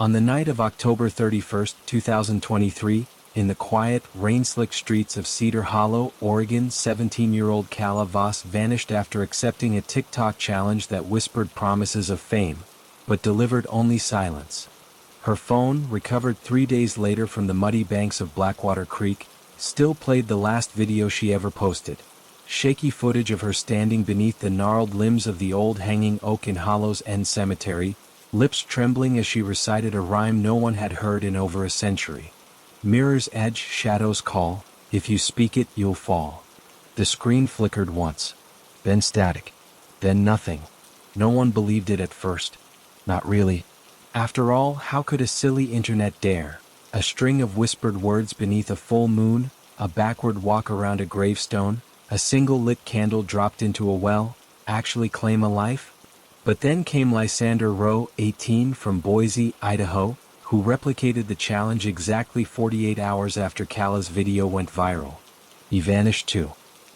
On the night of October 31st, 2023, in the quiet, rain-slick streets of Cedar Hollow, Oregon, 17-year-old Kala Voss vanished after accepting a TikTok challenge that whispered promises of fame, but delivered only silence. Her phone, recovered 3 days later from the muddy banks of Blackwater Creek, still played the last video she ever posted. Shaky footage of her standing beneath the gnarled limbs of the old hanging oak in Hollow's End Cemetery, lips trembling as she recited a rhyme no one had heard in over a century. Mirror's edge, shadows call, if you speak it, you'll fall. The screen flickered once, then static, then nothing. No one believed it at first. Not really. After all, how could a silly internet dare? A string of whispered words beneath a full moon, a backward walk around a gravestone, a single lit candle dropped into a well, actually claim a life? But then came Lysander Rowe, 18, from Boise, Idaho, who replicated the challenge exactly 48 hours after Kala's video went viral. He vanished too.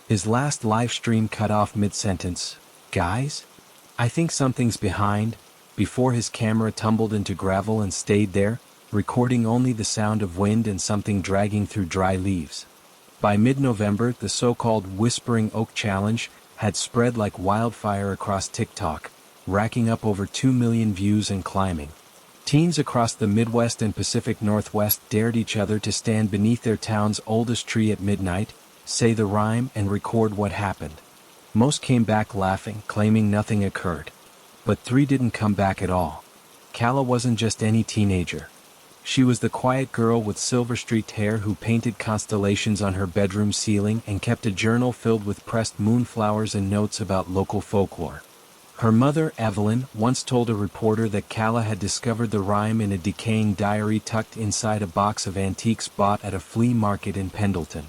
His last live stream cut off mid-sentence. Guys? I think something's behind, before his camera tumbled into gravel and stayed there, recording only the sound of wind and something dragging through dry leaves. By mid-November, the so-called Whispering Oak Challenge had spread like wildfire across TikTok, racking up over 2 million views and climbing. Teens across the Midwest and Pacific Northwest dared each other to stand beneath their town's oldest tree at midnight, say the rhyme, and record what happened. Most came back laughing, claiming nothing occurred. But 3 didn't come back at all. Kala wasn't just any teenager. She was the quiet girl with silver-streaked hair who painted constellations on her bedroom ceiling and kept a journal filled with pressed moonflowers and notes about local folklore. Her mother, Evelyn, once told a reporter that Kala had discovered the rhyme in a decaying diary tucked inside a box of antiques bought at a flea market in Pendleton.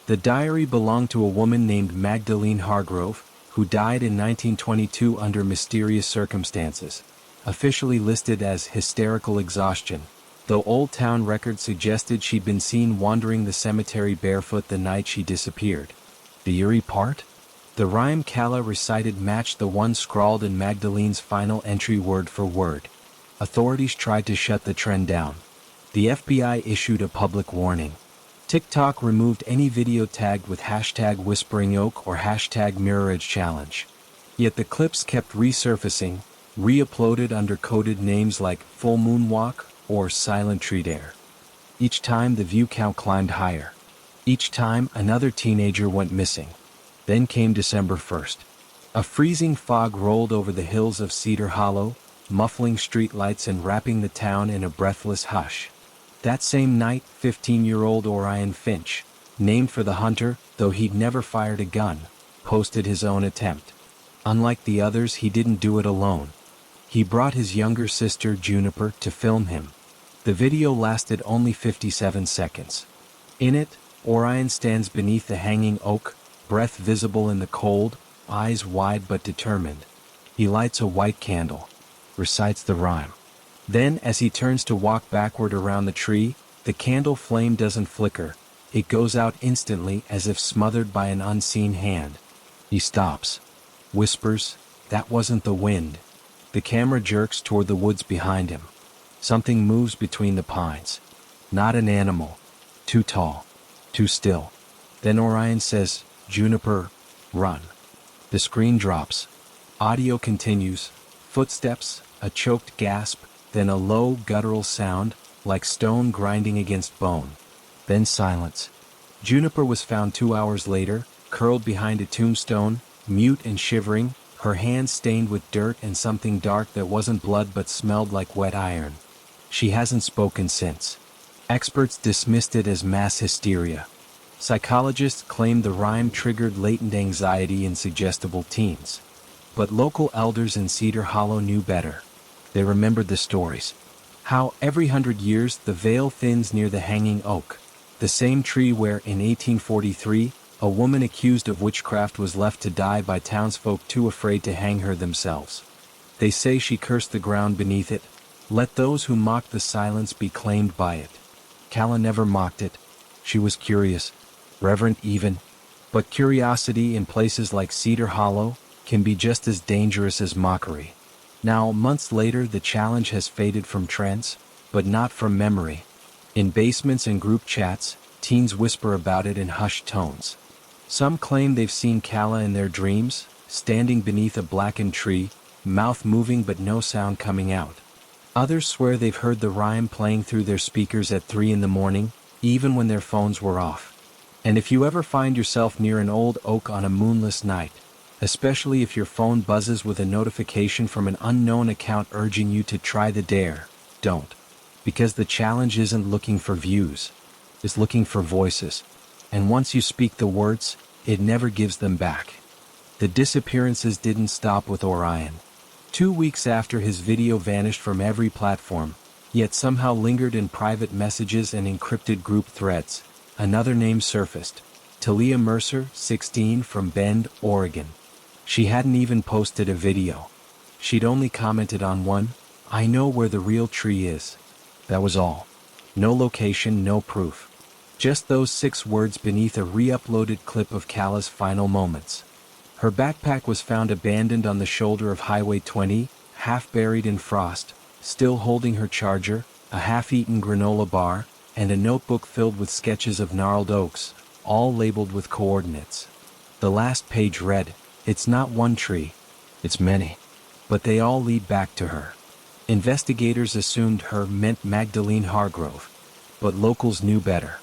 The diary belonged to a woman named Magdalene Hargrove, who died in 1922 under mysterious circumstances, officially listed as hysterical exhaustion, though Old Town records suggested she'd been seen wandering the cemetery barefoot the night she disappeared. The eerie part? The rhyme Kala recited matched the one scrawled in Magdalene's final entry word for word. Authorities tried to shut the trend down. The FBI issued a public warning. TikTok removed any video tagged with hashtag Whispering Oak or hashtag MirrorEdgeChallenge. Yet the clips kept resurfacing, re-uploaded under coded names like Full Moon Walk or Silent Tree Dare. Each time the view count climbed higher. Each time another teenager went missing. Then came December 1st. A freezing fog rolled over the hills of Cedar Hollow, muffling streetlights and wrapping the town in a breathless hush. That same night, 15-year-old Orion Finch, named for the hunter, though he'd never fired a gun, posted his own attempt. Unlike the others, he didn't do it alone. He brought his younger sister, Juniper, to film him. The video lasted only 57 seconds. In it, Orion stands beneath the hanging oak, breath visible in the cold, eyes wide but determined. He lights a white candle, recites the rhyme. Then, as he turns to walk backward around the tree, the candle flame doesn't flicker. It goes out instantly as if smothered by an unseen hand. He stops, whispers, "That wasn't the wind." The camera jerks toward the woods behind him. Something moves between the pines. Not an animal. Too tall. Too still. Then Orion says, "Juniper, run." The screen drops. Audio continues. Footsteps, a choked gasp, then a low guttural sound, like stone grinding against bone. Then silence. Juniper was found 2 hours later, curled behind a tombstone, mute and shivering, her hands stained with dirt and something dark that wasn't blood but smelled like wet iron. She hasn't spoken since. Experts dismissed it as mass hysteria. Psychologists claimed the rhyme triggered latent anxiety in suggestible teens. But local elders in Cedar Hollow knew better. They remembered the stories. How, every 100 years, the veil thins near the hanging oak. The same tree where, in 1843, a woman accused of witchcraft was left to die by townsfolk too afraid to hang her themselves. They say she cursed the ground beneath it. Let those who mocked the silence be claimed by it. Kala never mocked it. She was curious. Reverent even. But curiosity in places like Cedar Hollow can be just as dangerous as mockery. Now, months later, the challenge has faded from trends. but not from memory. In basements and group chats, teens whisper about it in hushed tones. Some claim they've seen Kala in their dreams, standing beneath a blackened tree, mouth moving but no sound coming out. Others swear they've heard the rhyme playing through their speakers at 3 in the morning, even when their phones were off. And if you ever find yourself near an old oak on a moonless night, especially if your phone buzzes with a notification from an unknown account urging you to try the dare, don't. Because the challenge isn't looking for views. It's looking for voices. And once you speak the words, it never gives them back. The disappearances didn't stop with Orion. 2 weeks after his video vanished from every platform, yet somehow lingered in private messages and encrypted group threads, another name surfaced. Talia Mercer, 16, from Bend, Oregon. She hadn't even posted a video. She'd only commented on one, "I know where the real tree is." That was all. No location, no proof. Just those 6 words beneath a re-uploaded clip of Kala's final moments. Her backpack was found abandoned on the shoulder of Highway 20, half buried in frost, still holding her charger, a half-eaten granola bar, and a notebook filled with sketches of gnarled oaks, all labeled with coordinates. The last page read, "It's not one tree, it's many. But they all lead back to her." Investigators assumed her meant Magdalene Hargrove, but locals knew better.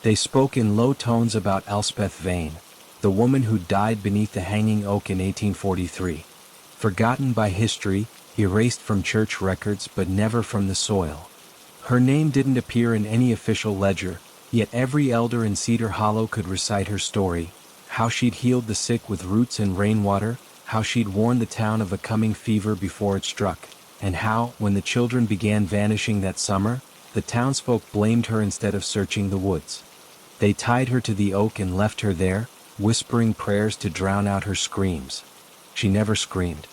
They spoke in low tones about Elspeth Vane, the woman who died beneath the hanging oak in 1843. Forgotten by history, erased from church records but never from the soil. Her name didn't appear in any official ledger, yet every elder in Cedar Hollow could recite her story, how she'd healed the sick with roots and rainwater, how she'd warned the town of a coming fever before it struck, and how, when the children began vanishing that summer, the townsfolk blamed her instead of searching the woods. They tied her to the oak and left her there, whispering prayers to drown out her screams. She never screamed.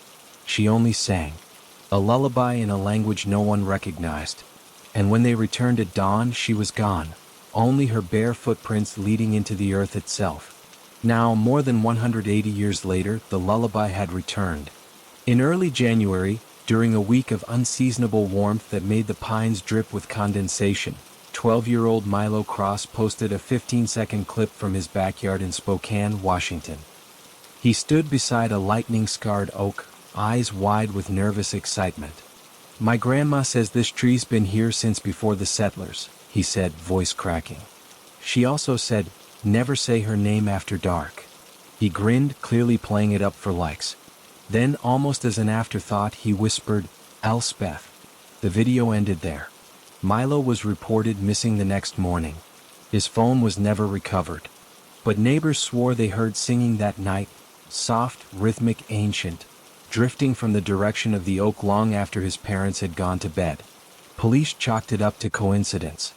She only sang. A lullaby in a language no one recognized. And when they returned at dawn, she was gone, only her bare footprints leading into the earth itself. Now, more than 180 years later, the lullaby had returned. In early January, during a week of unseasonable warmth that made the pines drip with condensation, 12-year-old Milo Cross posted a 15-second clip from his backyard in Spokane, Washington. He stood beside a lightning-scarred oak, eyes wide with nervous excitement. "My grandma says this tree's been here since before the settlers," he said, voice cracking. She also said, "Never say her name after dark." He grinned, clearly playing it up for likes. Then, almost as an afterthought, he whispered, "Elspeth." The video ended there. Milo was reported missing the next morning. His phone was never recovered. But neighbors swore they heard singing that night, soft, rhythmic, ancient, drifting from the direction of the oak long after his parents had gone to bed. Police chalked it up to coincidence.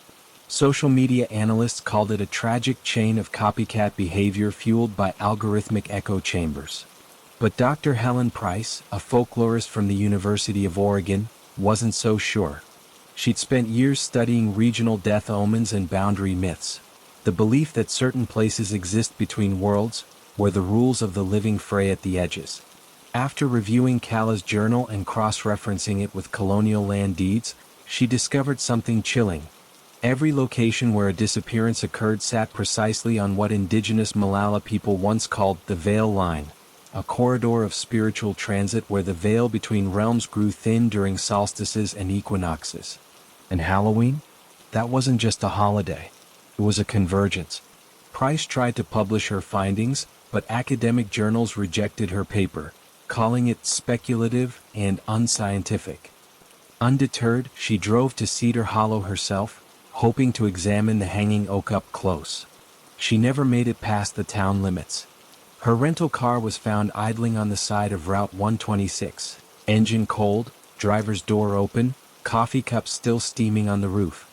Social media analysts called it a tragic chain of copycat behavior fueled by algorithmic echo chambers. But Dr. Helen Price, a folklorist from the University of Oregon, wasn't so sure. She'd spent years studying regional death omens and boundary myths. The belief that certain places exist between worlds, where the rules of the living fray at the edges. After reviewing Kala's journal and cross-referencing it with colonial land deeds, she discovered something chilling. Every location where a disappearance occurred sat precisely on what indigenous Malala people once called the Veil Line, a corridor of spiritual transit where the veil between realms grew thin during solstices and equinoxes. And Halloween? That wasn't just a holiday. It was a convergence. Price tried to publish her findings, but academic journals rejected her paper, calling it speculative and unscientific. Undeterred, she drove to Cedar Hollow herself, hoping to examine the hanging oak up close. She never made it past the town limits. Her rental car was found idling on the side of Route 126, engine cold, driver's door open, coffee cup still steaming on the roof.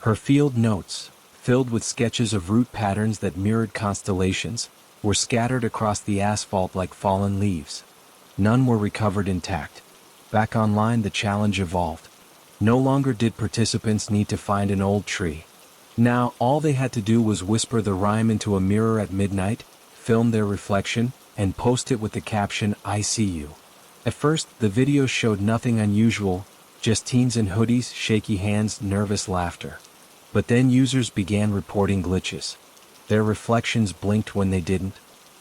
Her field notes, filled with sketches of route patterns that mirrored constellations, were scattered across the asphalt like fallen leaves. None were recovered intact. Back online, the challenge evolved. No longer did participants need to find an old tree. Now, all they had to do was whisper the rhyme into a mirror at midnight, film their reflection, and post it with the caption, "I see you." At first, the videos showed nothing unusual, Just teens in hoodies, shaky hands, nervous laughter. But then users began reporting glitches. Their reflections blinked when they didn't,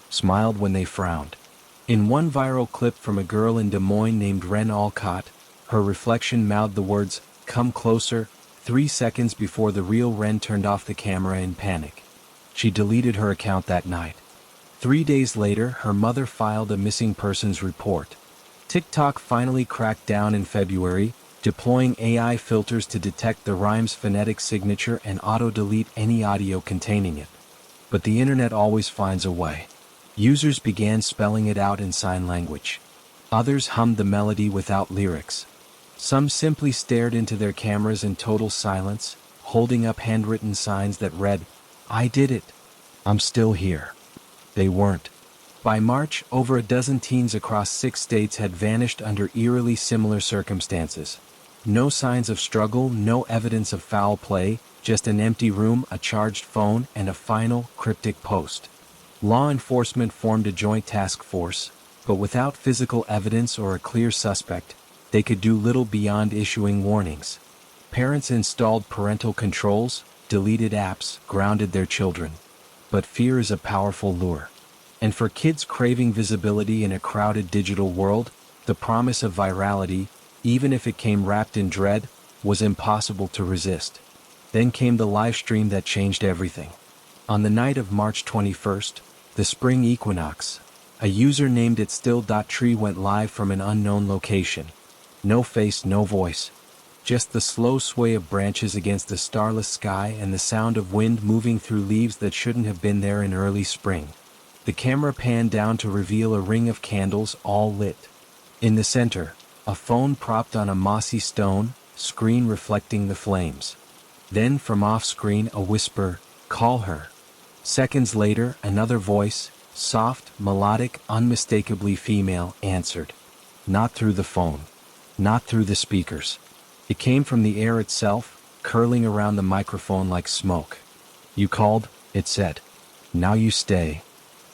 smiled when they frowned. In one viral clip from a girl in Des Moines named Ren Alcott, her reflection mouthed the words, "Come closer," 3 seconds before the real Ren turned off the camera in panic. She deleted her account that night. 3 days later, her mother filed a missing persons report. TikTok finally cracked down in February, deploying AI filters to detect the rhyme's phonetic signature and auto-delete any audio containing it. But the internet always finds a way. Users began spelling it out in sign language. Others hummed the melody without lyrics. Some simply stared into their cameras in total silence, holding up handwritten signs that read, "I did it. I'm still here." They weren't. By March, over a dozen teens across 6 states had vanished under eerily similar circumstances. No signs of struggle, no evidence of foul play, just an empty room, a charged phone, and a final, cryptic post. Law enforcement formed a joint task force, but without physical evidence or a clear suspect, they could do little beyond issuing warnings. Parents installed parental controls, deleted apps, grounded their children. But fear is a powerful lure. And for kids craving visibility in a crowded digital world, the promise of virality, even if it came wrapped in dread, was impossible to resist. Then came the live stream that changed everything. On the night of March 21st, the spring equinox, a user named itstill.tree went live from an unknown location. No face, no voice. Just the slow sway of branches against a starless sky and the sound of wind moving through leaves that shouldn't have been there in early spring. The camera panned down to reveal a ring of candles all lit. In the center, a phone propped on a mossy stone, screen reflecting the flames. Then from off-screen a whisper, "Call her." Seconds later, another voice, soft, melodic, unmistakably female, answered. Not through the phone. Not through the speakers. It came from the air itself, curling around the microphone like smoke. "You called," it said. "Now you stay."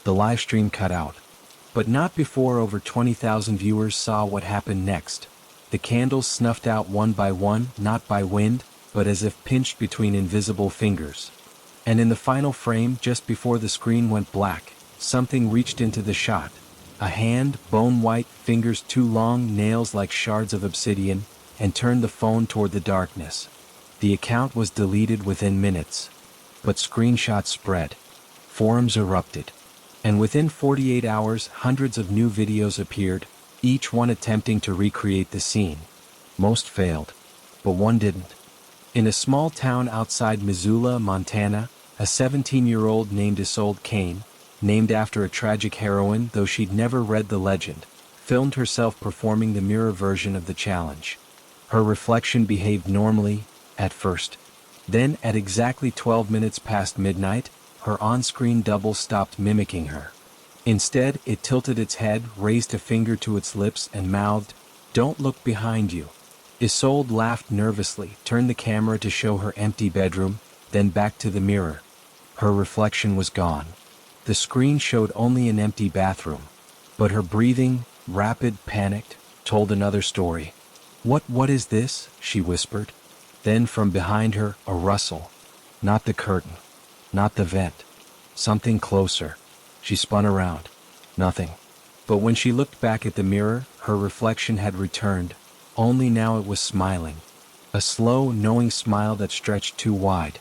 The live stream cut out. But not before over 20,000 viewers saw what happened next. The candles snuffed out one by one, not by wind, but as if pinched between invisible fingers. And in the final frame, just before the screen went black, something reached into the shot. A hand, bone-white, fingers too long, nails like shards of obsidian, and turned the phone toward the darkness. The account was deleted within minutes. But screenshots spread. Forums erupted. And within 48 hours, hundreds of new videos appeared, each one attempting to recreate the scene. Most failed, but one didn't. In a small town outside Missoula, Montana, a 17-year-old named Isolde Kane, named after a tragic heroine though she'd never read the legend, filmed herself performing the mirror version of the challenge. Her reflection behaved normally, at first. Then, at exactly 12 minutes past midnight, her on-screen double stopped mimicking her. Instead, it tilted its head, raised a finger to its lips, and mouthed, "Don't look behind you." Isolde laughed nervously, turned the camera to show her empty bedroom, then back to the mirror. Her reflection was gone. The screen showed only an empty bathroom. But her breathing, rapid, panicked, told another story. What is this?" she whispered. Then from behind her, a rustle. Not the curtain. Not the vent. Something closer. She spun around. Nothing. But when she looked back at the mirror, her reflection had returned. Only now it was smiling. A slow, knowing smile that stretched too wide.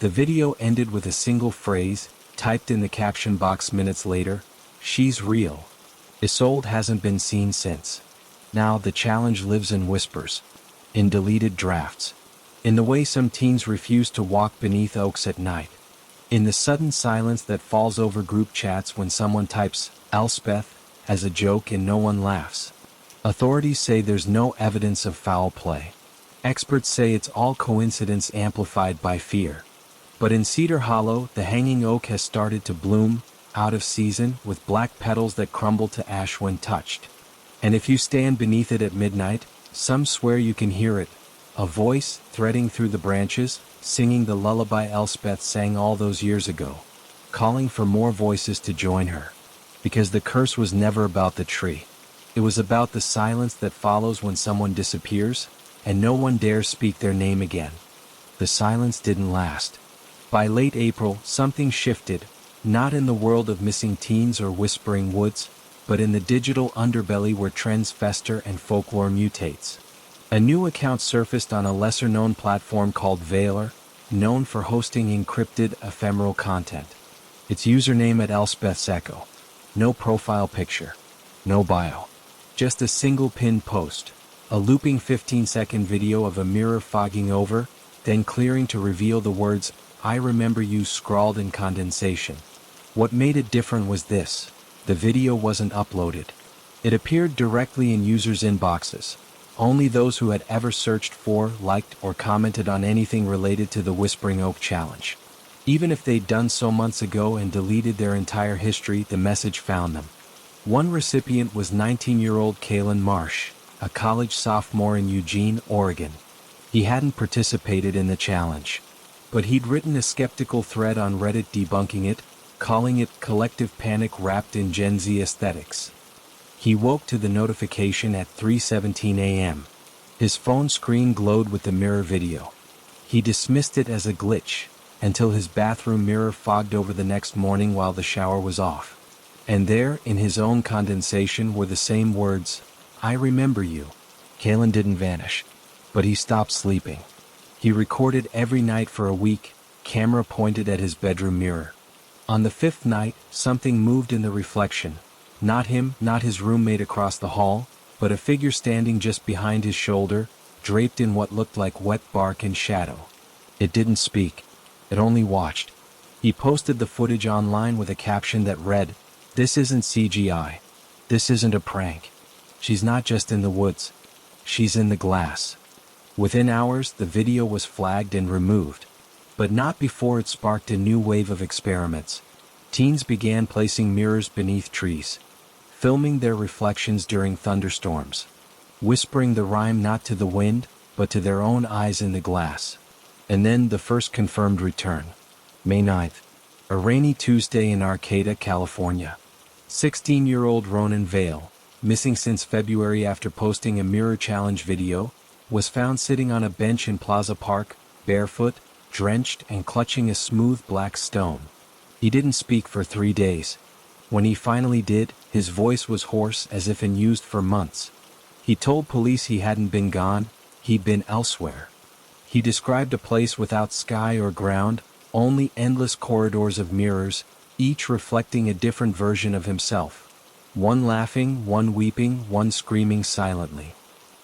The video ended with a single phrase, typed in the caption box minutes later, "She's real." Isolde hasn't been seen since. Now the challenge lives in whispers. In deleted drafts. In the way some teens refuse to walk beneath oaks at night. In the sudden silence that falls over group chats when someone types Elspeth as a joke and no one laughs. Authorities say there's no evidence of foul play. Experts say it's all coincidence amplified by fear. But in Cedar Hollow, the hanging oak has started to bloom, out of season, with black petals that crumble to ash when touched. And if you stand beneath it at midnight, some swear you can hear it. A voice, threading through the branches, singing the lullaby Elspeth sang all those years ago. Calling for more voices to join her. Because the curse was never about the tree. It was about the silence that follows when someone disappears, and no one dares speak their name again. The silence didn't last. By late April, something shifted, not in the world of missing teens or whispering woods, but in the digital underbelly where trends fester and folklore mutates. A new account surfaced on a lesser-known platform called Veiler, known for hosting encrypted, ephemeral content. Its username at Elspeth's Echo. No profile picture. No bio. Just a single pinned post. A looping 15-second video of a mirror fogging over, then clearing to reveal the words, "I remember you," scrawled in condensation. What made it different was this. The video wasn't uploaded. It appeared directly in users' inboxes. Only those who had ever searched for, liked, or commented on anything related to the Whispering Oak Challenge. Even if they'd done so months ago and deleted their entire history, the message found them. One recipient was 19-year-old Kalen Marsh, a college sophomore in Eugene, Oregon. He hadn't participated in the challenge, but he'd written a skeptical thread on Reddit debunking it, calling it collective panic wrapped in Gen Z aesthetics. He woke to the notification at 3:17 a.m. His phone screen glowed with the mirror video. He dismissed it as a glitch, until his bathroom mirror fogged over the next morning while the shower was off. And there, in his own condensation, were the same words, "I remember you." Kalen didn't vanish, but he stopped sleeping. He recorded every night for a week, camera pointed at his bedroom mirror. On the fifth night, something moved in the reflection. Not him, not his roommate across the hall, but a figure standing just behind his shoulder, draped in what looked like wet bark and shadow. It didn't speak. It only watched. He posted the footage online with a caption that read, "This isn't CGI. This isn't a prank. She's not just in the woods. She's in the glass." Within hours, the video was flagged and removed. But not before it sparked a new wave of experiments. Teens began placing mirrors beneath trees, filming their reflections during thunderstorms, whispering the rhyme not to the wind, but to their own eyes in the glass. And then the first confirmed return. May 9th. A rainy Tuesday in Arcata, California. 16-year-old Ronan Vale, missing since February after posting a mirror challenge video, was found sitting on a bench in Plaza Park, barefoot, drenched and clutching a smooth black stone. He didn't speak for 3 days. When he finally did, his voice was hoarse as if unused for months. He told police he hadn't been gone, he'd been elsewhere. He described a place without sky or ground, only endless corridors of mirrors, each reflecting a different version of himself. One laughing, one weeping, one screaming silently.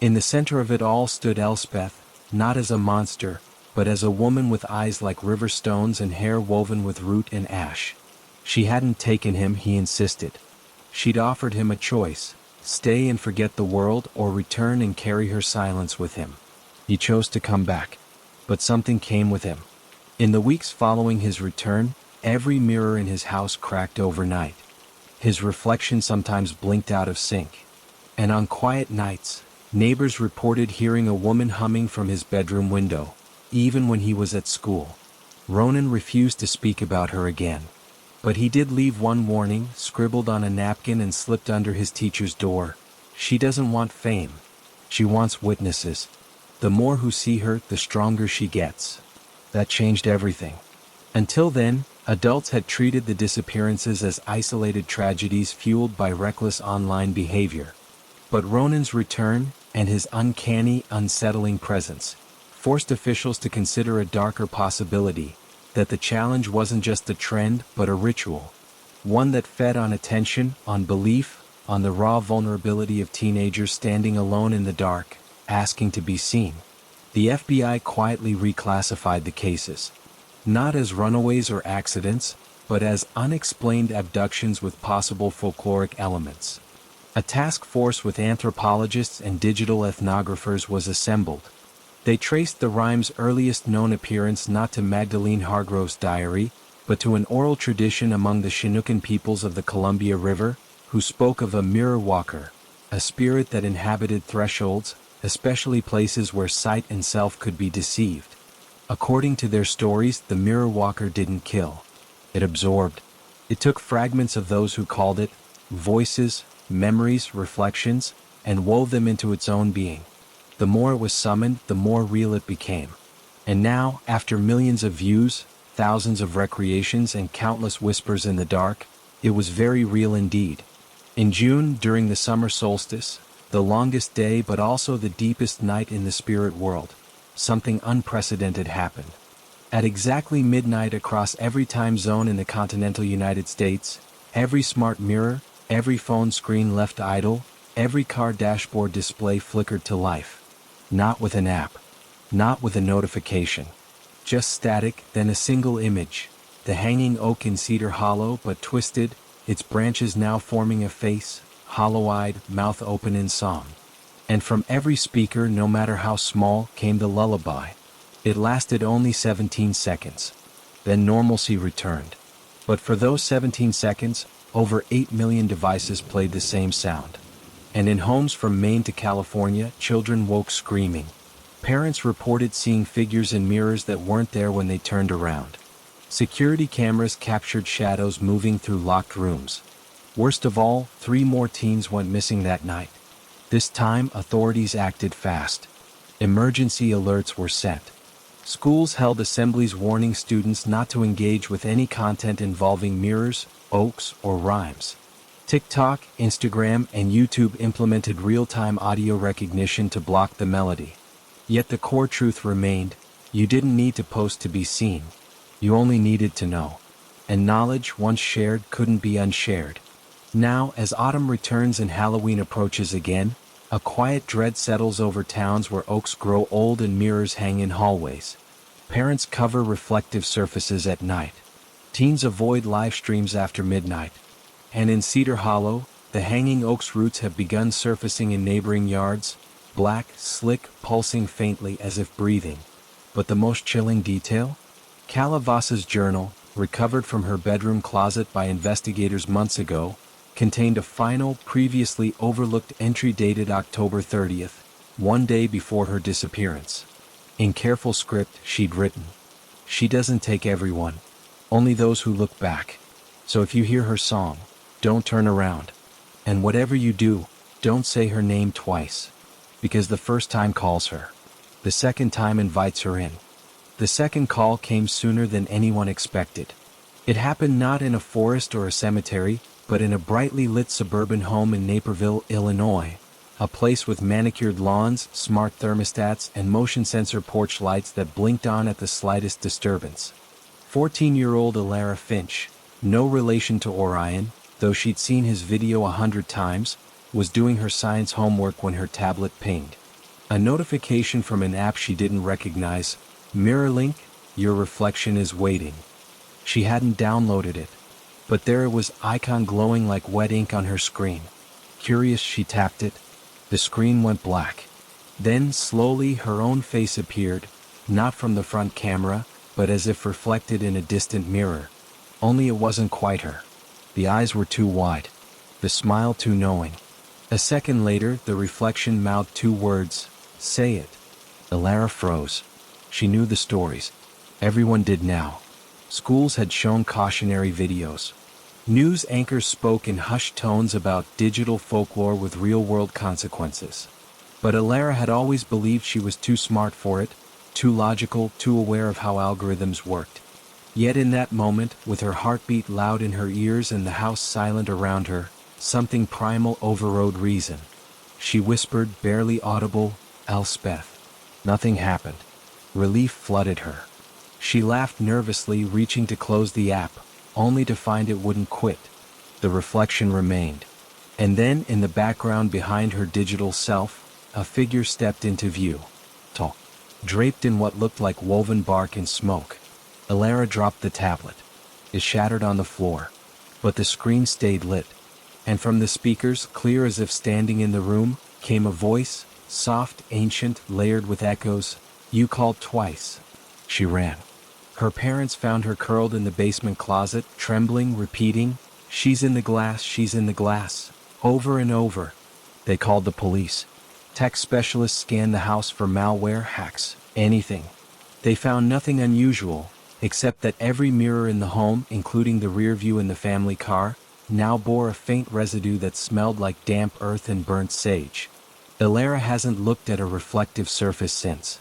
In the center of it all stood Elspeth, not as a monster, but as a woman with eyes like river stones and hair woven with root and ash. She hadn't taken him, he insisted. She'd offered him a choice, stay and forget the world or return and carry her silence with him. He chose to come back. But something came with him. In the weeks following his return, every mirror in his house cracked overnight. His reflection sometimes blinked out of sync. And on quiet nights, neighbors reported hearing a woman humming from his bedroom window, even when he was at school. Ronan refused to speak about her again. But he did leave one warning, scribbled on a napkin and slipped under his teacher's door. She doesn't want fame. She wants witnesses. The more who see her, the stronger she gets. That changed everything. Until then, adults had treated the disappearances as isolated tragedies fueled by reckless online behavior. But Ronan's return, and his uncanny, unsettling presence, forced officials to consider a darker possibility, that the challenge wasn't just a trend but a ritual. One that fed on attention, on belief, on the raw vulnerability of teenagers standing alone in the dark, asking to be seen. The FBI quietly reclassified the cases, not as runaways or accidents, but as unexplained abductions with possible folkloric elements. A task force with anthropologists and digital ethnographers was assembled. They traced the rhyme's earliest known appearance not to Magdalene Hargrove's diary, but to an oral tradition among the Chinookan peoples of the Columbia River, who spoke of a mirror walker, a spirit that inhabited thresholds, especially places where sight and self could be deceived. According to their stories, the mirror walker didn't kill. It absorbed. It took fragments of those who called it, voices, memories, reflections, and wove them into its own being. The more it was summoned, the more real it became. And now, after millions of views, thousands of recreations and countless whispers in the dark, it was very real indeed. In June, during the summer solstice, the longest day but also the deepest night in the spirit world, something unprecedented happened. At exactly midnight across every time zone in the continental United States, every smart mirror, every phone screen left idle, every car dashboard display flickered to life. Not with an app. Not with a notification. Just static, then a single image. The hanging oak in Cedar Hollow, but twisted, its branches now forming a face, hollow-eyed, mouth open in song. And from every speaker, no matter how small, came the lullaby. It lasted only 17 seconds. Then normalcy returned. But for those 17 seconds, over 8 million devices played the same sound. And in homes from Maine to California, children woke screaming. Parents reported seeing figures in mirrors that weren't there when they turned around. Security cameras captured shadows moving through locked rooms. Worst of all, 3 more teens went missing that night. This time, authorities acted fast. Emergency alerts were sent. Schools held assemblies warning students not to engage with any content involving mirrors, oaks, or rhymes. TikTok, Instagram, and YouTube implemented real-time audio recognition to block the melody. Yet the core truth remained: you didn't need to post to be seen. You only needed to know. And knowledge, once shared, couldn't be unshared. Now, as autumn returns and Halloween approaches again, a quiet dread settles over towns where oaks grow old and mirrors hang in hallways. Parents cover reflective surfaces at night. Teens avoid live streams after midnight. And in Cedar Hollow, the hanging oak's roots have begun surfacing in neighboring yards, black, slick, pulsing faintly as if breathing. But the most chilling detail? Calavasa's journal, recovered from her bedroom closet by investigators months ago, contained a final, previously overlooked entry dated October 30th, one day before her disappearance. In careful script, she'd written, "She doesn't take everyone, only those who look back. So if you hear her song, don't turn around. And whatever you do, don't say her name twice. Because the first time calls her. The second time invites her in." The second call came sooner than anyone expected. It happened not in a forest or a cemetery, but in a brightly lit suburban home in Naperville, Illinois. A place with manicured lawns, smart thermostats, and motion sensor porch lights that blinked on at the slightest disturbance. 14-year-old Alara Finch, no relation to Orion, though she'd seen his video 100 times, was doing her science homework when her tablet pinged. A notification from an app she didn't recognize: "Mirrorlink, your reflection is waiting." She hadn't downloaded it. But there it was, icon glowing like wet ink on her screen. Curious, she tapped it. The screen went black. Then, slowly, her own face appeared, not from the front camera, but as if reflected in a distant mirror. Only it wasn't quite her. The eyes were too wide. The smile too knowing. A second later, the reflection mouthed 2 words: "Say it." Alara froze. She knew the stories. Everyone did now. Schools had shown cautionary videos. News anchors spoke in hushed tones about digital folklore with real-world consequences. But Alara had always believed she was too smart for it, too logical, too aware of how algorithms worked. Yet in that moment, with her heartbeat loud in her ears and the house silent around her, something primal overrode reason. She whispered, barely audible, "Elspeth." Nothing happened. Relief flooded her. She laughed nervously, reaching to close the app, only to find it wouldn't quit. The reflection remained. And then, in the background behind her digital self, a figure stepped into view. Tall. Draped in what looked like woven bark and smoke. Alara dropped the tablet. It shattered on the floor. But the screen stayed lit. And from the speakers, clear as if standing in the room, came a voice, soft, ancient, layered with echoes. "You called twice." She ran. Her parents found her curled in the basement closet, trembling, repeating, "She's in the glass, she's in the glass," over and over. They called the police. Tech specialists scanned the house for malware, hacks, anything. They found nothing unusual, except that every mirror in the home, including the rear view in the family car, now bore a faint residue that smelled like damp earth and burnt sage. Ilara hasn't looked at a reflective surface since.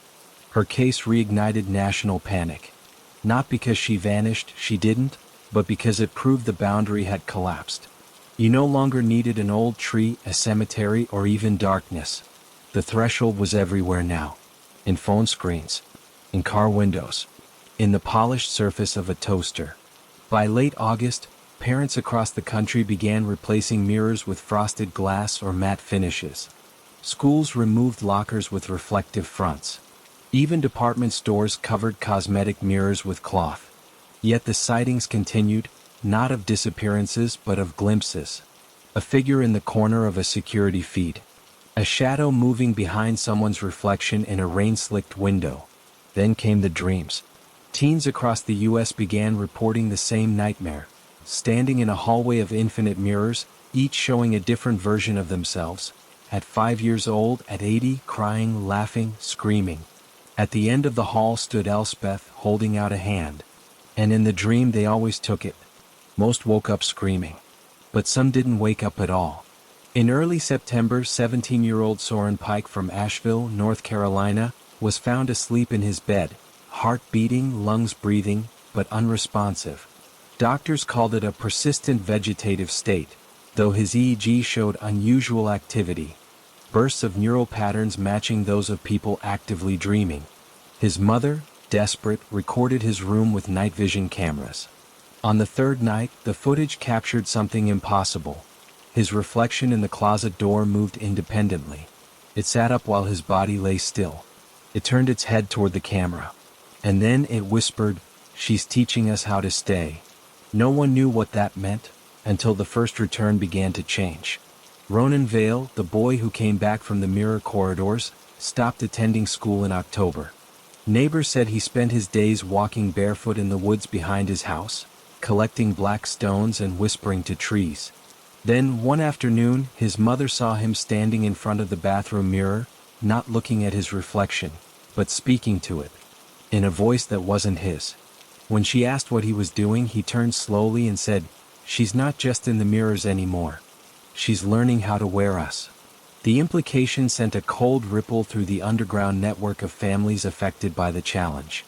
Her case reignited national panic. Not because she vanished, she didn't, but because it proved the boundary had collapsed. You no longer needed an old tree, a cemetery, or even darkness. The threshold was everywhere now. In phone screens. In car windows. In the polished surface of a toaster. By late August, parents across the country began replacing mirrors with frosted glass or matte finishes. Schools removed lockers with reflective fronts. Even department stores covered cosmetic mirrors with cloth. Yet the sightings continued, not of disappearances but of glimpses. A figure in the corner of a security feed. A shadow moving behind someone's reflection in a rain-slicked window. Then came the dreams. Teens across the U.S. began reporting the same nightmare, standing in a hallway of infinite mirrors, each showing a different version of themselves. At 5 years old, at 80, crying, laughing, screaming. At the end of the hall stood Elspeth, holding out a hand. And in the dream they always took it. Most woke up screaming. But some didn't wake up at all. In early September, 17-year-old Soren Pike from Asheville, North Carolina, was found asleep in his bed, heart beating, lungs breathing, but unresponsive. Doctors called it a persistent vegetative state, though his EEG showed unusual activity. Bursts of neural patterns matching those of people actively dreaming. His mother, desperate, recorded his room with night vision cameras. On the third night, the footage captured something impossible. His reflection in the closet door moved independently. It sat up while his body lay still. It turned its head toward the camera. And then it whispered, "She's teaching us how to stay." No one knew what that meant, until the first return began to change. Ronan Vale, the boy who came back from the mirror corridors, stopped attending school in October. Neighbors said he spent his days walking barefoot in the woods behind his house, collecting black stones and whispering to trees. Then, one afternoon, his mother saw him standing in front of the bathroom mirror, not looking at his reflection, but speaking to it, in a voice that wasn't his. When she asked what he was doing, he turned slowly and said, "She's not just in the mirrors anymore. She's learning how to wear us." The implication sent a cold ripple through the underground network of families affected by the challenge.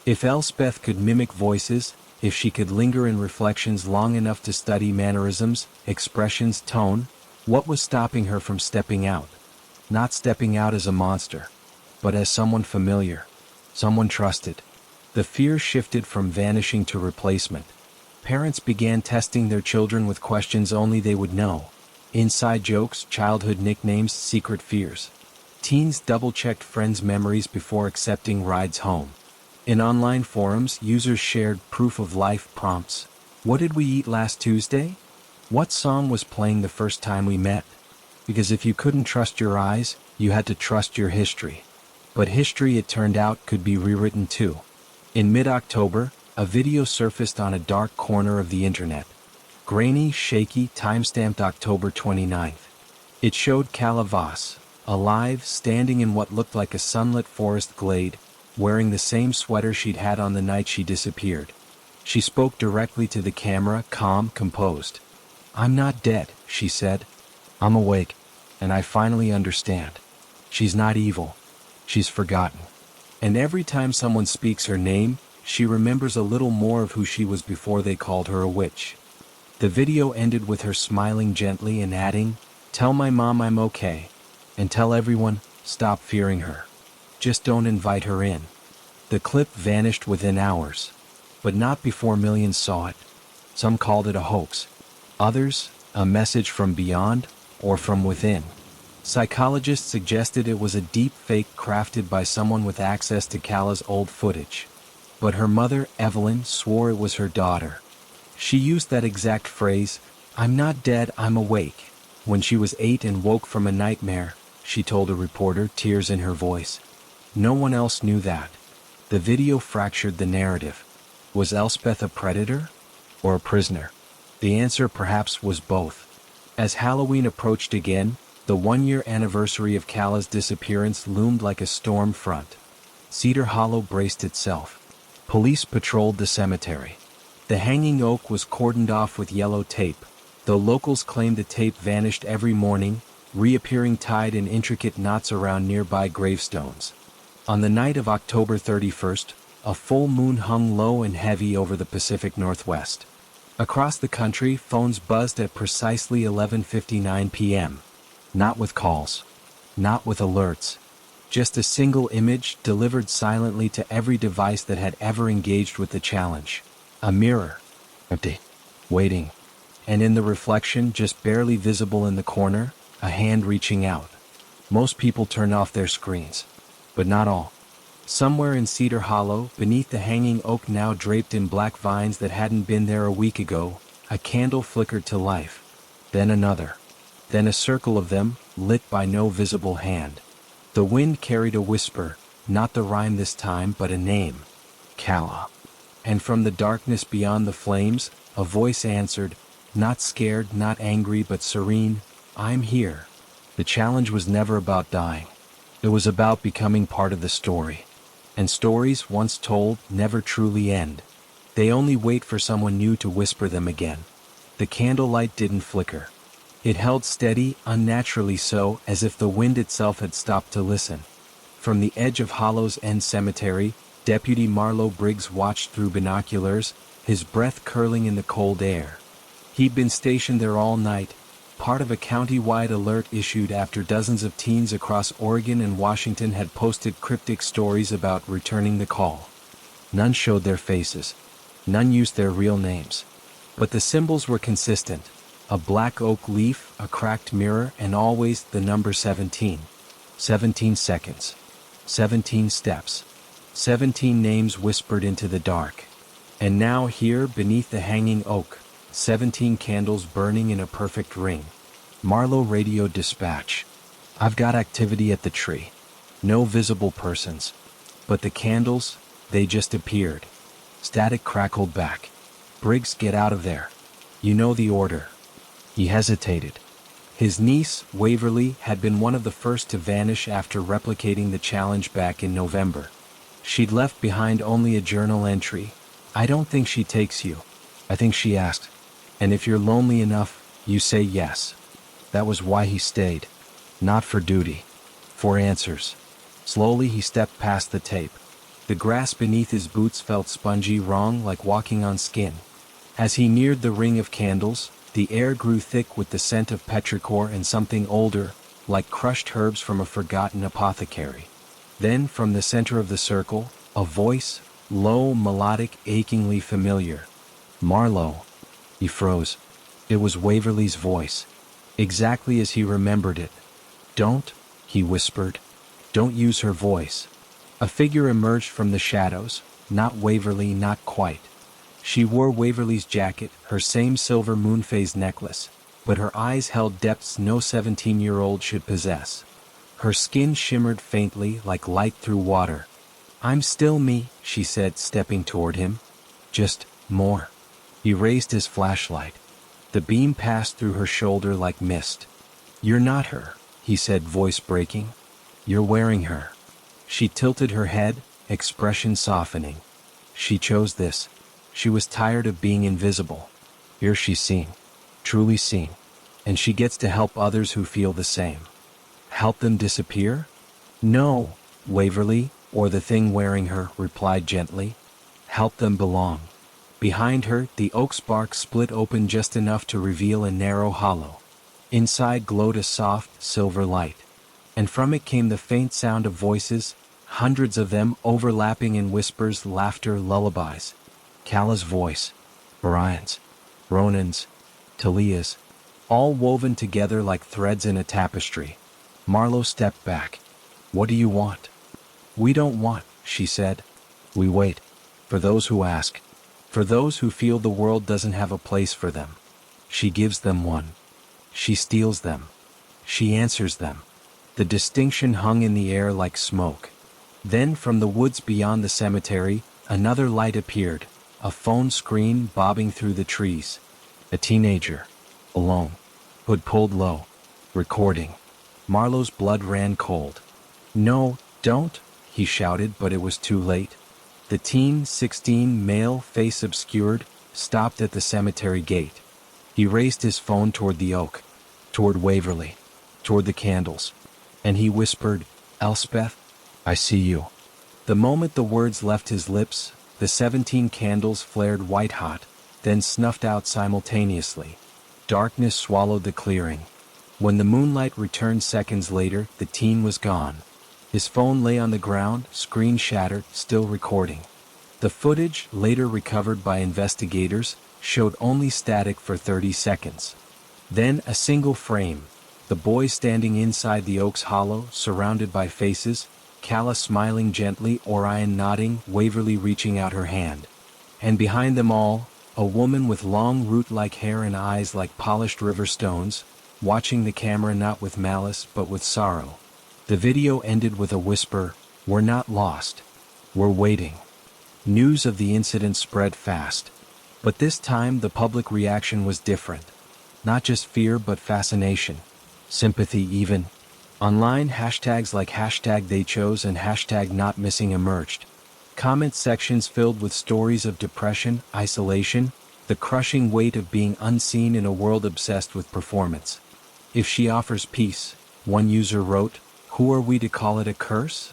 If Elspeth could mimic voices, if she could linger in reflections long enough to study mannerisms, expressions, tone, what was stopping her from stepping out? Not stepping out as a monster, but as someone familiar, someone trusted. The fear shifted from vanishing to replacement. Parents began testing their children with questions only they would know. Inside jokes, childhood nicknames, secret fears. Teens double-checked friends' memories before accepting rides home. In online forums, users shared proof-of-life prompts. What did we eat last Tuesday? What song was playing the first time we met? Because if you couldn't trust your eyes, you had to trust your history. But history, it turned out, could be rewritten too. In mid-October, a video surfaced on a dark corner of the internet. Grainy, shaky, timestamped October 29th. It showed Calla Voss, alive, standing in what looked like a sunlit forest glade, wearing the same sweater she'd had on the night she disappeared. She spoke directly to the camera, calm, composed. "I'm not dead," she said. "I'm awake, and I finally understand. She's not evil. She's forgotten." And every time someone speaks her name, she remembers a little more of who she was before they called her a witch. The video ended with her smiling gently and adding, "Tell my mom I'm okay. And tell everyone, stop fearing her. Just don't invite her in." The clip vanished within hours. But not before millions saw it. Some called it a hoax. Others, a message from beyond, or from within. Psychologists suggested it was a deep fake crafted by someone with access to Calla's old footage. But her mother, Evelyn, swore it was her daughter. She used that exact phrase, "I'm not dead, I'm awake," when she was 8 and woke from a nightmare, she told a reporter, tears in her voice. No one else knew that. The video fractured the narrative. Was Elspeth a predator? Or a prisoner? The answer perhaps was both. As Halloween approached again, the 1-year anniversary of Calla's disappearance loomed like a storm front. Cedar Hollow braced itself. Police patrolled the cemetery. The hanging oak was cordoned off with yellow tape, though locals claimed the tape vanished every morning, reappearing tied in intricate knots around nearby gravestones. On the night of October 31st, a full moon hung low and heavy over the Pacific Northwest. Across the country, phones buzzed at precisely 11:59 p.m. Not with calls. Not with alerts. Just a single image delivered silently to every device that had ever engaged with the challenge. A mirror. Empty. Waiting. And in the reflection, just barely visible in the corner, a hand reaching out. Most people turn off their screens. But not all. Somewhere in Cedar Hollow, beneath the hanging oak now draped in black vines that hadn't been there a week ago, a candle flickered to life. Then another. Then a circle of them, lit by no visible hand. The wind carried a whisper, not the rhyme this time but a name. Calla. And from the darkness beyond the flames, a voice answered, not scared, not angry but serene, I'm here. The challenge was never about dying. It was about becoming part of the story. And stories, once told, never truly end. They only wait for someone new to whisper them again. The candlelight didn't flicker. It held steady, unnaturally so, as if the wind itself had stopped to listen. From the edge of Hollow's End Cemetery, Deputy Marlowe Briggs watched through binoculars, his breath curling in the cold air. He'd been stationed there all night, part of a county-wide alert issued after dozens of teens across Oregon and Washington had posted cryptic stories about returning the call. None showed their faces. None used their real names. But the symbols were consistent. A black oak leaf, a cracked mirror, and always the number 17. 17 seconds. 17 steps. 17 names whispered into the dark. And now here, beneath the hanging oak, 17 candles burning in a perfect ring. Marlowe radioed dispatch. I've got activity at the tree. No visible persons. But the candles, they just appeared. Static crackled back. Briggs, get out of there. You know the order. He hesitated. His niece, Waverly, had been one of the first to vanish after replicating the challenge back in November. She'd left behind only a journal entry. I don't think she takes you. I think she asked. And if you're lonely enough, you say yes. That was why he stayed. Not for duty. For answers. Slowly he stepped past the tape. The grass beneath his boots felt spongy wrong, like walking on skin. As he neared the ring of candles, the air grew thick with the scent of petrichor and something older, like crushed herbs from a forgotten apothecary. Then, from the center of the circle, a voice, low, melodic, achingly familiar. Marlowe. He froze. It was Waverly's voice. Exactly as he remembered it. Don't, he whispered. Don't use her voice. A figure emerged from the shadows, not Waverly, not quite. She wore Waverly's jacket, her same silver moon-phase necklace, but her eyes held depths no 17-year-old should possess. Her skin shimmered faintly like light through water. I'm still me, she said, stepping toward him. Just more. He raised his flashlight. The beam passed through her shoulder like mist. You're not her, he said, voice breaking. You're wearing her. She tilted her head, expression softening. She chose this. She was tired of being invisible. Here she's seen. Truly seen. And she gets to help others who feel the same. Help them disappear? No, Waverly, or the thing wearing her, replied gently. Help them belong. Behind her, the oak's bark split open just enough to reveal a narrow hollow. Inside glowed a soft, silver light. And from it came the faint sound of voices, hundreds of them overlapping in whispers, laughter, lullabies. Calla's voice. Brian's. Ronan's. Talia's. All woven together like threads in a tapestry. Marlowe stepped back. What do you want? We don't want, she said. We wait. For those who ask. For those who feel the world doesn't have a place for them. She gives them one. She steals them. She answers them. The distinction hung in the air like smoke. Then from the woods beyond the cemetery, another light appeared, a phone screen bobbing through the trees. A teenager. Alone. Hood pulled low. Recording. Marlowe's blood ran cold. No, don't, he shouted, but it was too late. The teen, 16, male, face obscured, stopped at the cemetery gate. He raised his phone toward the oak. Toward Waverly. toward the candles. And he whispered, "Elspeth, I see you." The moment the words left his lips, the 17 candles flared white-hot, then snuffed out simultaneously. Darkness swallowed the clearing. When the moonlight returned seconds later, the teen was gone. His phone lay on the ground, screen shattered, still recording. The footage, later recovered by investigators, showed only static for 30 seconds. Then a single frame. The boy standing inside the oak's hollow, surrounded by faces, Calla smiling gently, Orion nodding, Waverly reaching out her hand. And behind them all, a woman with long root-like hair and eyes like polished river stones, watching the camera not with malice but with sorrow. The video ended with a whisper, "We're not lost. We're waiting." News of the incident spread fast. But this time the public reaction was different. Not just fear but fascination. Sympathy even. Online hashtags like #TheyChose and #NotMissing emerged. Comment sections filled with stories of depression, isolation, the crushing weight of being unseen in a world obsessed with performance. "If she offers peace," one user wrote, "who are we to call it a curse?"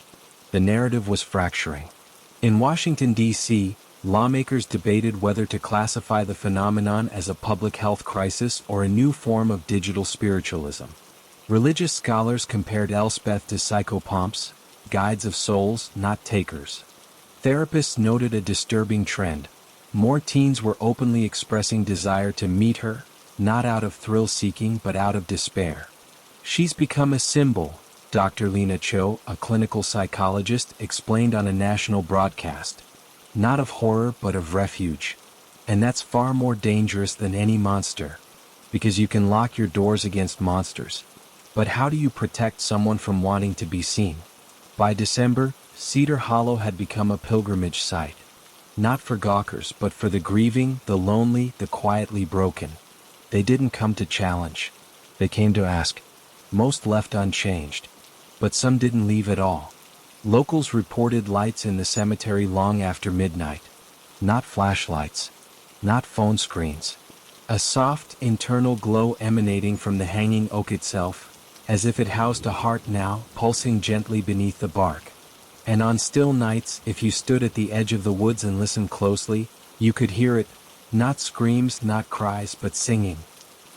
The narrative was fracturing. In Washington, D.C., lawmakers debated whether to classify the phenomenon as a public health crisis or a new form of digital spiritualism. Religious scholars compared Elspeth to psychopomps, guides of souls, not takers. Therapists noted a disturbing trend. More teens were openly expressing desire to meet her, not out of thrill-seeking but out of despair. "She's become a symbol," Dr. Lena Cho, a clinical psychologist, explained on a national broadcast. "Not of horror but of refuge. And that's far more dangerous than any monster. Because you can lock your doors against monsters. But how do you protect someone from wanting to be seen?" By December, Cedar Hollow had become a pilgrimage site. Not for gawkers but for the grieving, the lonely, the quietly broken. They didn't come to challenge. They came to ask. Most left unchanged. But some didn't leave at all. Locals reported lights in the cemetery long after midnight. Not flashlights. Not phone screens. A soft, internal glow emanating from the hanging oak itself, as if it housed a heart now, pulsing gently beneath the bark. And on still nights, if you stood at the edge of the woods and listened closely, you could hear it, not screams, not cries, but singing.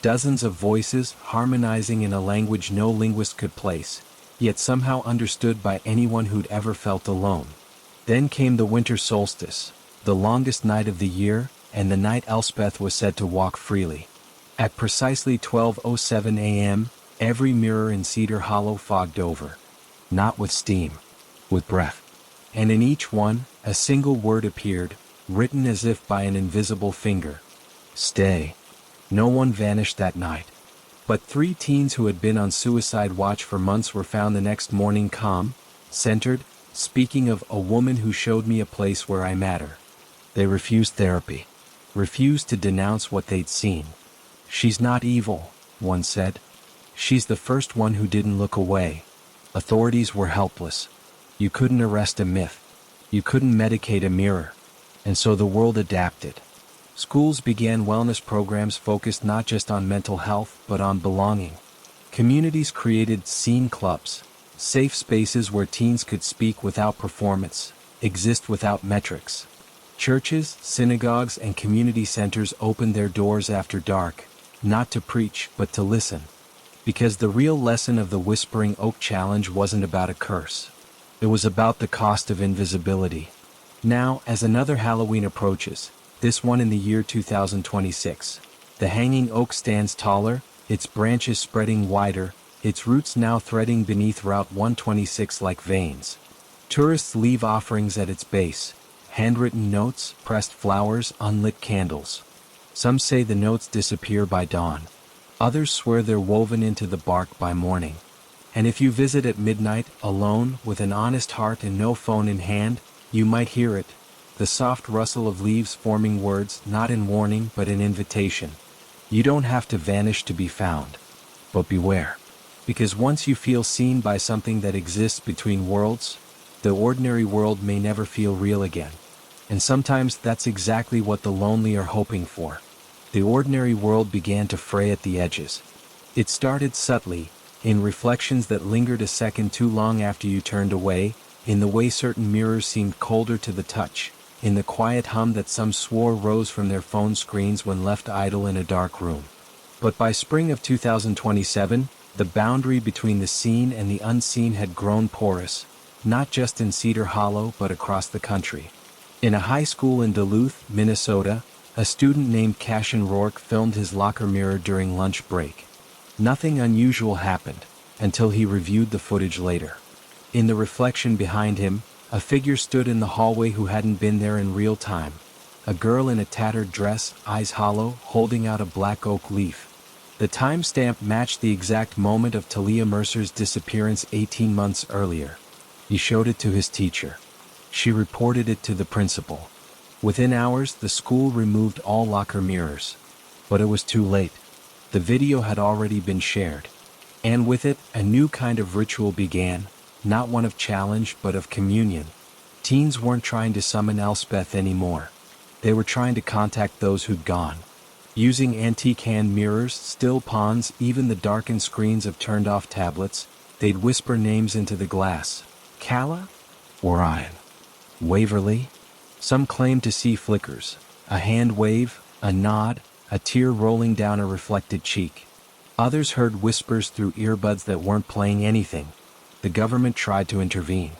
Dozens of voices, harmonizing in a language no linguist could place, yet somehow understood by anyone who'd ever felt alone. Then came the winter solstice, the longest night of the year, and the night Elspeth was said to walk freely. At precisely 12:07 a.m., every mirror in Cedar Hollow fogged over. Not with steam. With breath. And in each one, a single word appeared, written as if by an invisible finger. Stay. No one vanished that night. But 3 teens who had been on suicide watch for months were found the next morning calm, centered, speaking of a woman who showed me a place where I matter. They refused therapy. Refused to denounce what they'd seen. "She's not evil," one said. "She's the first one who didn't look away." Authorities were helpless. You couldn't arrest a myth. You couldn't medicate a mirror. And so the world adapted. Schools began wellness programs focused not just on mental health but on belonging. Communities created scene clubs, safe spaces where teens could speak without performance, exist without metrics. Churches, synagogues, and community centers opened their doors after dark, not to preach but to listen. Because the real lesson of the Whispering Oak Challenge wasn't about a curse. It was about the cost of invisibility. Now, as another Halloween approaches, this one in the year 2026, the hanging oak stands taller, its branches spreading wider, its roots now threading beneath Route 126 like veins. Tourists leave offerings at its base, handwritten notes, pressed flowers, unlit candles. Some say the notes disappear by dawn. Others swear they're woven into the bark by morning. And if you visit at midnight, alone, with an honest heart and no phone in hand, you might hear it, the soft rustle of leaves forming words, not in warning but in invitation. You don't have to vanish to be found. But beware. Because once you feel seen by something that exists between worlds, the ordinary world may never feel real again. And sometimes that's exactly what the lonely are hoping for. The ordinary world began to fray at the edges. It started subtly, in reflections that lingered a second too long after you turned away, in the way certain mirrors seemed colder to the touch, in the quiet hum that some swore rose from their phone screens when left idle in a dark room. But by spring of 2027, the boundary between the seen and the unseen had grown porous, not just in Cedar Hollow but across the country. In a high school in Duluth, Minnesota, a student named Cashin Rourke filmed his locker mirror during lunch break. Nothing unusual happened, until he reviewed the footage later. In the reflection behind him, a figure stood in the hallway who hadn't been there in real time. A girl in a tattered dress, eyes hollow, holding out a black oak leaf. The timestamp matched the exact moment of Talia Mercer's disappearance 18 months earlier. He showed it to his teacher. She reported it to the principal. Within hours, the school removed all locker mirrors. But it was too late. The video had already been shared. And with it, a new kind of ritual began, not one of challenge but of communion. Teens weren't trying to summon Elspeth anymore. They were trying to contact those who'd gone. Using antique hand mirrors, still ponds, even the darkened screens of turned-off tablets, they'd whisper names into the glass. Calla? Orion? Waverly? Some claimed to see flickers, a hand wave, a nod, a tear rolling down a reflected cheek. Others heard whispers through earbuds that weren't playing anything. The government tried to intervene.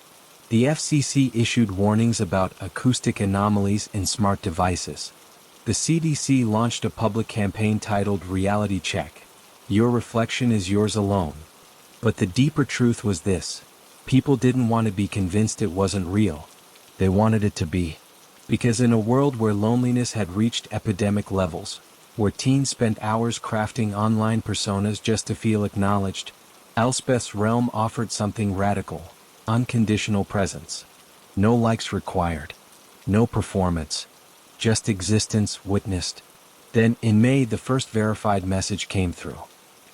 The FCC issued warnings about acoustic anomalies in smart devices. The CDC launched a public campaign titled Reality Check. Your reflection is yours alone. But the deeper truth was this. People didn't want to be convinced it wasn't real. They wanted it to be. Because in a world where loneliness had reached epidemic levels, where teens spent hours crafting online personas just to feel acknowledged, Elspeth's realm offered something radical, unconditional presence. No likes required. No performance. Just existence witnessed. Then, in May, the first verified message came through.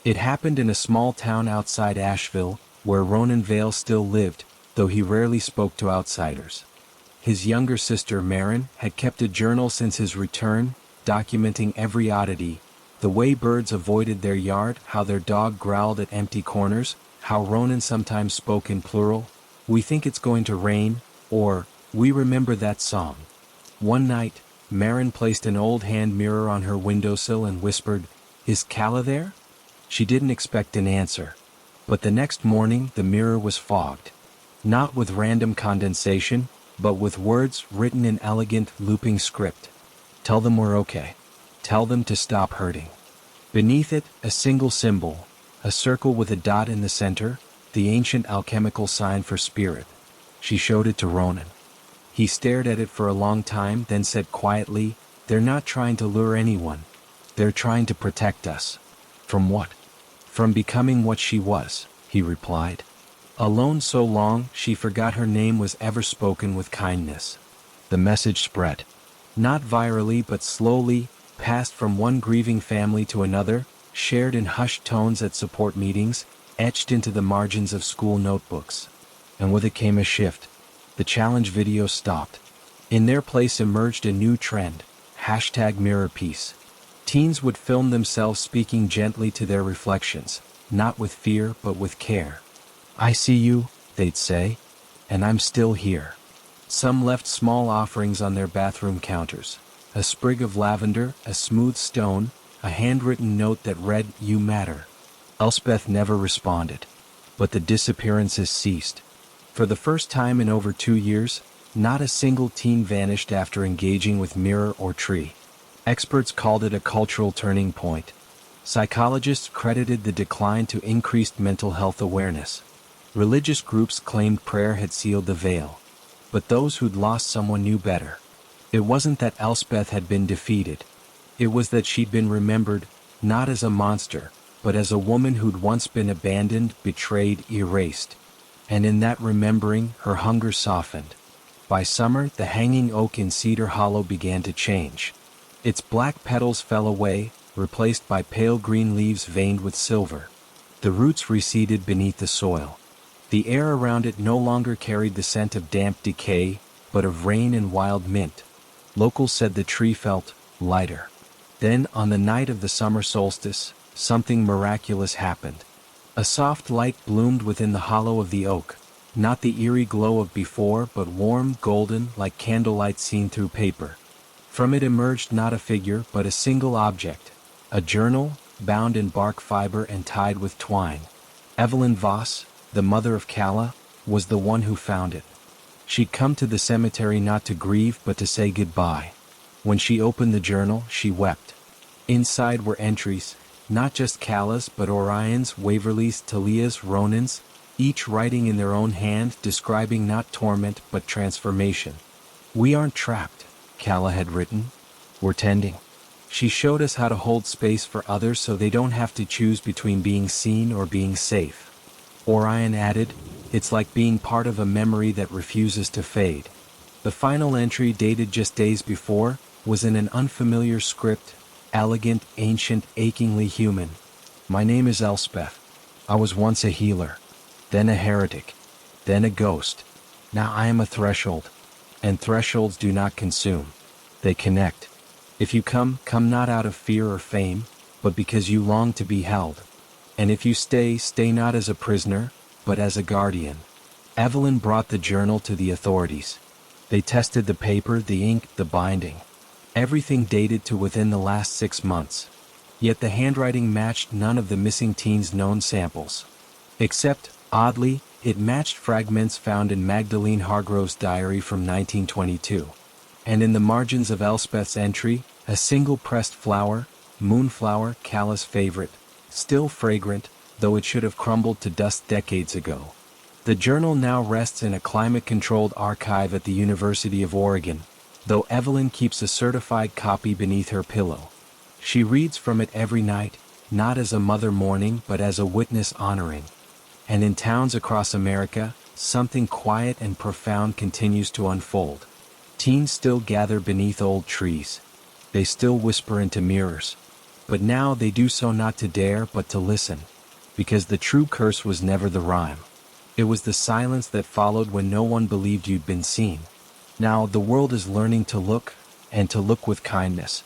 It happened in a small town outside Asheville, where Ronan Vale still lived, though he rarely spoke to outsiders. His younger sister, Marin, had kept a journal since his return, documenting every oddity, the way birds avoided their yard, how their dog growled at empty corners, how Ronan sometimes spoke in plural, "We think it's going to rain," or, "We remember that song." One night, Marin placed an old hand mirror on her windowsill and whispered, "Is Calla there?" She didn't expect an answer. But the next morning, the mirror was fogged. Not with random condensation, but with words written in elegant, looping script. "Tell them we're okay. Tell them to stop hurting." Beneath it, a single symbol, a circle with a dot in the center, the ancient alchemical sign for spirit. She showed it to Ronan. He stared at it for a long time, then said quietly, "They're not trying to lure anyone. They're trying to protect us." "From what?" "From becoming what she was," he replied. Alone so long, she forgot her name was ever spoken with kindness. The message spread. Not virally but slowly, passed from one grieving family to another, shared in hushed tones at support meetings, etched into the margins of school notebooks. And with it came a shift. The challenge videos stopped. In their place emerged a new trend, #MirrorPiece. Teens would film themselves speaking gently to their reflections, not with fear but with care. "I see you," they'd say, "and I'm still here." Some left small offerings on their bathroom counters. A sprig of lavender, a smooth stone, a handwritten note that read, "You matter." Elspeth never responded. But the disappearances ceased. For the first time in over 2 years, not a single teen vanished after engaging with mirror or tree. Experts called it a cultural turning point. Psychologists credited the decline to increased mental health awareness. Religious groups claimed prayer had sealed the veil. But those who'd lost someone knew better. It wasn't that Elspeth had been defeated. It was that she'd been remembered, not as a monster, but as a woman who'd once been abandoned, betrayed, erased. And in that remembering, her hunger softened. By summer, the hanging oak in Cedar Hollow began to change. Its black petals fell away, replaced by pale green leaves veined with silver. The roots receded beneath the soil. The air around it no longer carried the scent of damp decay, but of rain and wild mint. Locals said the tree felt lighter. Then, on the night of the summer solstice, something miraculous happened. A A soft light bloomed within the hollow of the oak, not the eerie glow of before but warm, golden, like candlelight seen through paper. From it emerged not a figure but a single object, a journal, bound in bark fiber and tied with twine. Evelyn Voss, the mother of Calla, was the one who found it. She'd come to the cemetery not to grieve but to say goodbye. When she opened the journal, she wept. Inside were entries, not just Calla's but Orion's, Waverley's, Talia's, Ronan's, each writing in their own hand, describing not torment but transformation. "We aren't trapped," Calla had written. "We're tending." She showed us how to hold space for others so they don't have to choose between being seen or being safe. Orion added, "It's like being part of a memory that refuses to fade." The final entry, dated just days before, was in an unfamiliar script, elegant, ancient, achingly human. "My name is Elspeth. I was once a healer, then a heretic, then a ghost. Now I am a threshold. And thresholds do not consume. They connect. If you come not out of fear or fame, but because you long to be held. And if you stay not as a prisoner, but as a guardian." Evelyn brought the journal to the authorities. They tested the paper, the ink, the binding. Everything dated to within the last 6 months. Yet the handwriting matched none of the missing teen's known samples. Except, oddly, it matched fragments found in Magdalene Hargrove's diary from 1922. And in the margins of Elspeth's entry, a single pressed flower, moonflower, Calla's favorite, still fragrant, though it should have crumbled to dust decades ago. The journal now rests in a climate-controlled archive at the University of Oregon, though Evelyn keeps a certified copy beneath her pillow. She reads from it every night, not as a mother mourning but as a witness honoring. And in towns across America, something quiet and profound continues to unfold. Teens still gather beneath old trees. They still whisper into mirrors. But now they do so not to dare but to listen. Because the true curse was never the rhyme. It was the silence that followed when no one believed you'd been seen. Now the world is learning to look, and to look with kindness.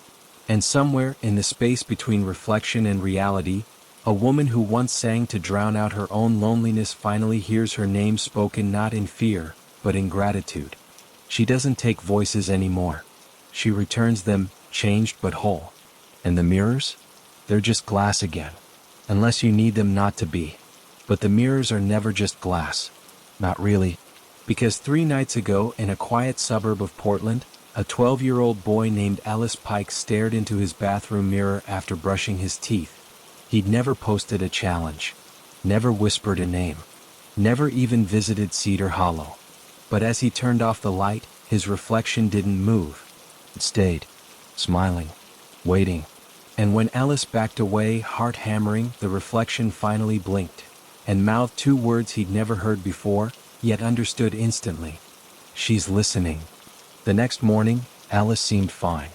And somewhere in the space between reflection and reality, a woman who once sang to drown out her own loneliness finally hears her name spoken not in fear, but in gratitude. She doesn't take voices anymore. She returns them, changed but whole. And the mirrors? They're just glass again. Unless you need them not to be. But the mirrors are never just glass. Not really. Because 3 nights ago, in a quiet suburb of Portland, a 12-year-old boy named Ellis Pike stared into his bathroom mirror after brushing his teeth. He'd never posted a challenge. Never whispered a name. Never even visited Cedar Hollow. But as he turned off the light, his reflection didn't move. It stayed, smiling, waiting. And when Ellis backed away, heart hammering, the reflection finally blinked, and mouthed 2 words he'd never heard before, yet understood instantly. "She's listening." The next morning, Ellis seemed fine.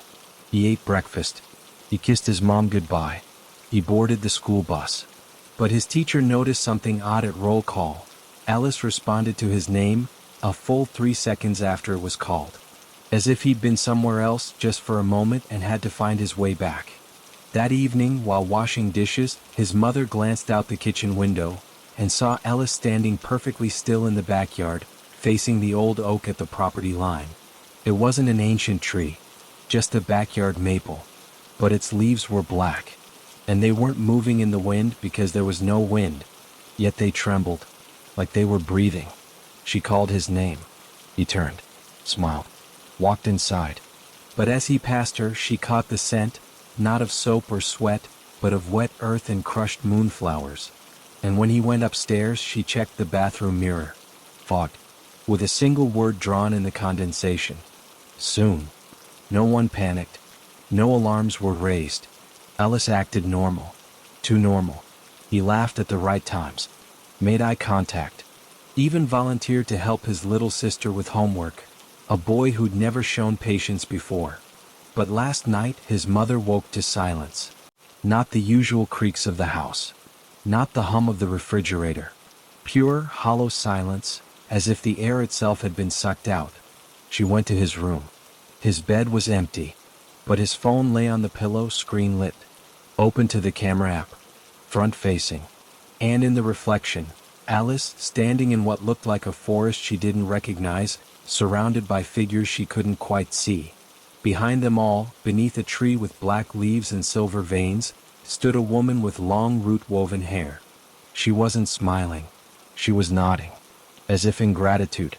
He ate breakfast. He kissed his mom goodbye. He boarded the school bus. But his teacher noticed something odd at roll call. Ellis responded to his name, a full 3 seconds after it was called. As if he'd been somewhere else just for a moment and had to find his way back. That evening, while washing dishes, his mother glanced out the kitchen window and saw Ellis standing perfectly still in the backyard, facing the old oak at the property line. It wasn't an ancient tree, just a backyard maple. But its leaves were black. And they weren't moving in the wind because there was no wind. Yet they trembled, like they were breathing. She called his name. He turned, smiled, walked inside. But as he passed her, she caught the scent, not of soap or sweat, but of wet earth and crushed moonflowers. And when he went upstairs, she checked the bathroom mirror. Fogged, with a single word drawn in the condensation. Soon. No one panicked. No alarms were raised. Ellis acted normal. Too normal. He laughed at the right times. Made eye contact. Even volunteered to help his little sister with homework. A boy who'd never shown patience before. But last night, his mother woke to silence. Not the usual creaks of the house. Not the hum of the refrigerator. Pure, hollow silence, as if the air itself had been sucked out. She went to his room. His bed was empty, but his phone lay on the pillow, screen lit. Open to the camera app. Front facing. And in the reflection, Alice, standing in what looked like a forest she didn't recognize, surrounded by figures she couldn't quite see. Behind them all, beneath a tree with black leaves and silver veins, stood a woman with long root-woven hair. She wasn't smiling. She was nodding, as if in gratitude.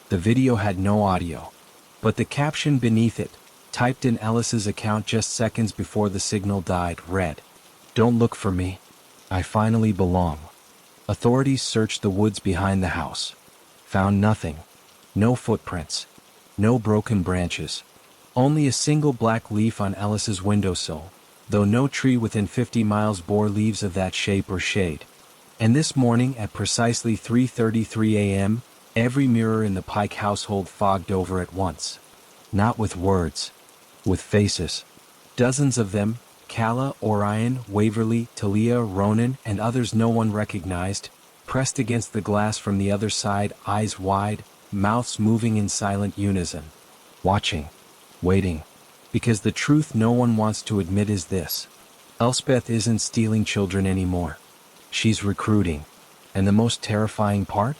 The video had no audio, but the caption beneath it, typed in Alice's account just seconds before the signal died, read, "Don't look for me. I finally belong." Authorities searched the woods behind the house. Found nothing. No footprints. No broken branches. Only a single black leaf on Alice's windowsill, though no tree within 50 miles bore leaves of that shape or shade. And this morning at precisely 3:33 a.m., every mirror in the Pike household fogged over at once. Not with words. With faces. Dozens of them, Calla, Orion, Waverly, Talia, Ronan, and others no one recognized, pressed against the glass from the other side, eyes wide, mouths moving in silent unison. Watching. Waiting. Because the truth no one wants to admit is this. Elspeth isn't stealing children anymore. She's recruiting. And the most terrifying part?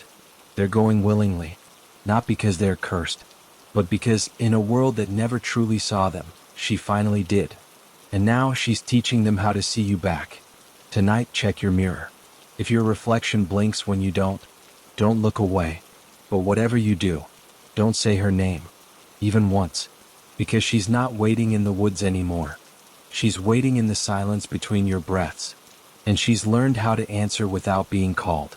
They're going willingly. Not because they're cursed, but because, in a world that never truly saw them, she finally did. And now she's teaching them how to see you back. Tonight, check your mirror. If your reflection blinks when you don't look away. But whatever you do, don't say her name. Even once. Because she's not waiting in the woods anymore. She's waiting in the silence between your breaths. And she's learned how to answer without being called.